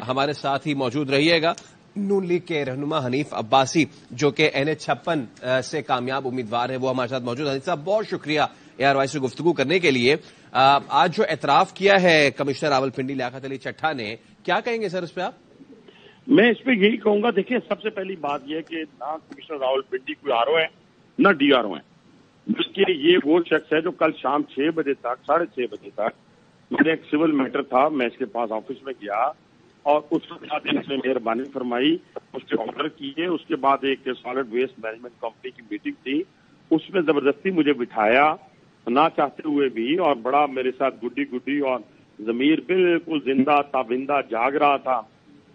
ہمارے ساتھ ہی موجود رہیے گا نون لیگ کے رہنما حنیف عباسی جو کہ NH56 سے کامیاب امیدوار ہیں، وہ ہمارے ساتھ موجود ہیں۔ حنیف صاحب بہت شکریہ ARY سے گفتگو کرنے کے لیے۔ آج جو اعتراف کیا ہے کمشنر راولپنڈی لیاقت علی چٹھا نے، کیا کہیں گے سر اس پہ آپ؟ میں اس پہ یہی کہوں گا، دیکھیں سب سے پہلی بات یہ ہے کہ نہ کمشنر راولپنڈی کوئی RO ہے نہ DRO ہے، بلکہ یہ وہ شخص ہے جو کل شام 6 بجے تک 6:30 بجے تک میرے ایک سول میٹر تھا، میں اس کے پاس آفس میں گیا اور اس کے بعد اس نے مہربانی فرمائی، اس کے آرڈر کیے، اس کے بعد ایک سالڈ ویسٹ مینجمنٹ کمپنی کی میٹنگ تھی، اس میں زبردستی مجھے بٹھایا نہ چاہتے ہوئے بھی، اور بڑا میرے ساتھ گڈی اور ضمیر بالکل زندہ تابندہ جاگ رہا تھا۔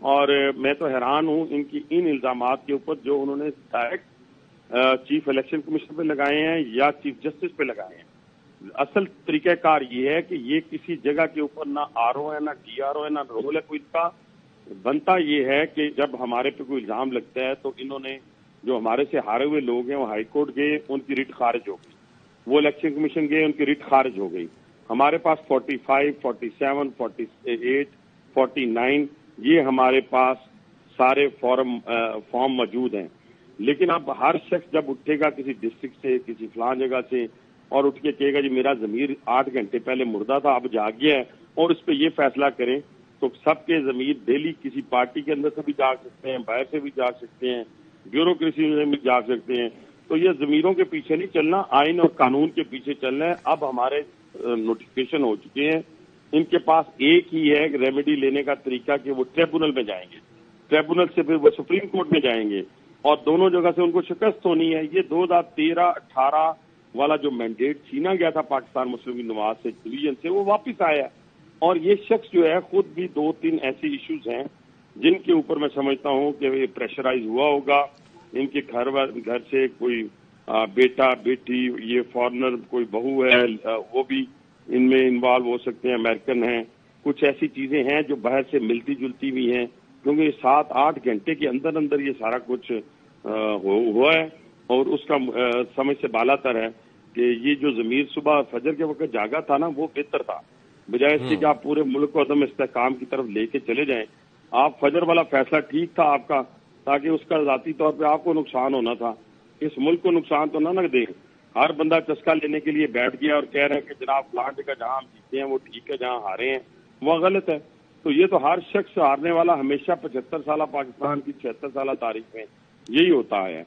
اور میں تو حیران ہوں ان الزامات کے اوپر جو انہوں نے ڈائریکٹ چیف الیکشن کمیشن پہ لگائے ہیں یا چیف جسٹس پہ لگائے ہیں۔ اصل طریقہ کار یہ ہے کہ یہ کسی جگہ کے اوپر نہ RO ہے نہ DRO ہے نہ رول ہے کوئی کا، بنتا یہ ہے کہ جب ہمارے پہ کوئی الزام لگتا ہے تو انہوں نے جو ہمارے سے ہارے ہوئے لوگ ہیں وہ ہائی کورٹ گئے، ان کی ریٹ خارج ہو گئی، وہ الیکشن کمیشن گئے، ان کی ریٹ خارج ہو گئی۔ ہمارے پاس 45، 47، 48، 49 یہ ہمارے پاس سارے فارم موجود ہیں، لیکن اب ہر شخص جب اٹھے گا کسی ڈسٹرکٹ سے کسی فلاں جگہ سے اور اٹھ کے کہے گا جی میرا ضمیر 8 گھنٹے پہلے مردہ تھا اب جاگ گیا ہے اور اس پہ یہ فیصلہ کریں، تو سب کے ضمیر ڈیلی کسی پارٹی کے اندر سے بھی جاگ سکتے ہیں، باہر سے بھی جاگ سکتے ہیں، بیوروکریسی میں بھی جاگ سکتے ہیں۔ تو یہ ضمیروں کے پیچھے نہیں چلنا، آئین اور قانون کے پیچھے چلنا ہے۔ اب ہمارے نوٹیفکیشن ہو چکے ہیں، ان کے پاس ایک ہی ہے ریمیڈی لینے کا طریقہ کہ وہ ٹریبونل میں جائیں گے، ٹریبونل سے پھر وہ سپریم کورٹ میں جائیں گے اور دونوں جگہ سے ان کو شکست ہونی ہے۔ یہ 2013-18 والا جو مینڈیٹ چھینا گیا تھا پاکستان مسلم لیگ نواز سے ڈویژن سے، وہ واپس آیا اور یہ شخص جو ہے خود بھی 2-3 ایسے ایشوز ہیں جن کے اوپر میں سمجھتا ہوں کہ یہ پریشرائز ہوا ہوگا۔ ان کے گھر سے کوئی بیٹا بیٹی، یہ فارنر کوئی بہو ہے، وہ بھی ان میں انوالو ہو سکتے ہیں، امریکن ہیں، کچھ ایسی چیزیں ہیں جو باہر سے ملتی جلتی بھی ہیں، کیونکہ یہ 7-8 گھنٹے کے اندر یہ سارا کچھ ہوا ہے اور اس کا سمجھ سے بالا تر ہے کہ یہ جو ضمیر صبح فجر کے وقت جاگا تھا نا وہ بہتر تھا، بجائے اس کے کہ آپ پورے ملک کو عدم استحکام کی طرف لے کے چلے جائیں۔ آپ فجر والا فیصلہ ٹھیک تھا آپ کا، تاکہ اس کا ذاتی طور پہ آپ کو نقصان ہونا تھا، اس ملک کو نقصان تو نہ دیں۔ ہر بندہ چسکا لینے کے لیے بیٹھ گیا اور کہہ رہے ہیں کہ جناب پلانٹ کا جہاں ہم جیتے ہیں وہ ٹھیک ہے، جہاں ہارے ہیں وہ غلط ہے۔ تو یہ تو ہر شخص ہارنے والا ہمیشہ 75 سالہ پاکستان کی 76 سالہ تاریخ میں یہی ہوتا ہے۔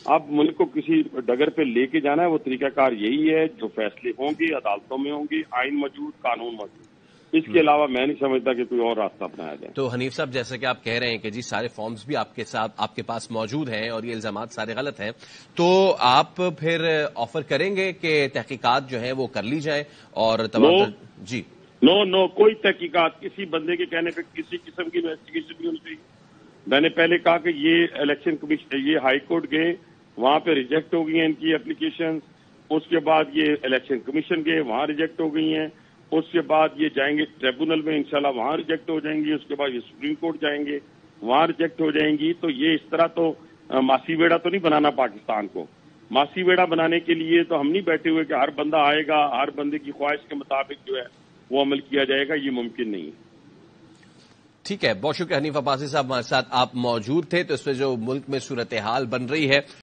اب ملک کو کسی ڈگر پہ لے کے جانا ہے، وہ طریقہ کار یہی ہے، جو فیصلے ہوں گے عدالتوں میں ہوں گے، آئین موجود، قانون موجود، اس کے علاوہ میں نہیں سمجھتا کہ کوئی اور راستہ اپنایا جائے۔ تو حنیف صاحب جیسے کہ آپ کہہ رہے ہیں کہ جی سارے فارمز بھی آپ کے پاس موجود ہیں اور یہ الزامات سارے غلط ہیں، تو آپ پھر آفر کریں گے کہ تحقیقات جو ہیں وہ کر لی جائیں اور تمام جی نو کوئی تحقیقات کسی بندے کے کہنے پہ کسی قسم کی انویسٹیگیشن نہیں ہونی چاہیے۔ میں نے پہلے کہا کہ یہ الیکشن کمیشن یہ ہائی کورٹ گئے، وہاں پہ ریجیکٹ ہو گئی ہیں ان کی اپلیکیشن، اس کے بعد یہ الیکشن کمیشن گئے وہاں ریجیکٹ ہو گئی ہیں، اس کے بعد یہ جائیں گے ٹریبونل میں انشاءاللہ وہاں ریجیکٹ ہو جائیں گی، اس کے بعد یہ سپریم کورٹ جائیں گے وہاں ریجیکٹ ہو جائیں گی۔ تو یہ اس طرح تو ماسی ویڑا تو نہیں بنانا پاکستان کو، ماسی ویڑا بنانے کے لیے تو ہم نہیں بیٹھے ہوئے کہ ہر بندہ آئے گا ہر بندے کی خواہش کے مطابق جو ہے وہ عمل کیا جائے گا، یہ ممکن نہیں ہے۔ ٹھیک ہے، بہت شکریہ حنیف عباسی صاحب، ہمارے ساتھ آپ موجود تھے، تو اس پہ جو ملک میں صورتحال بن رہی ہے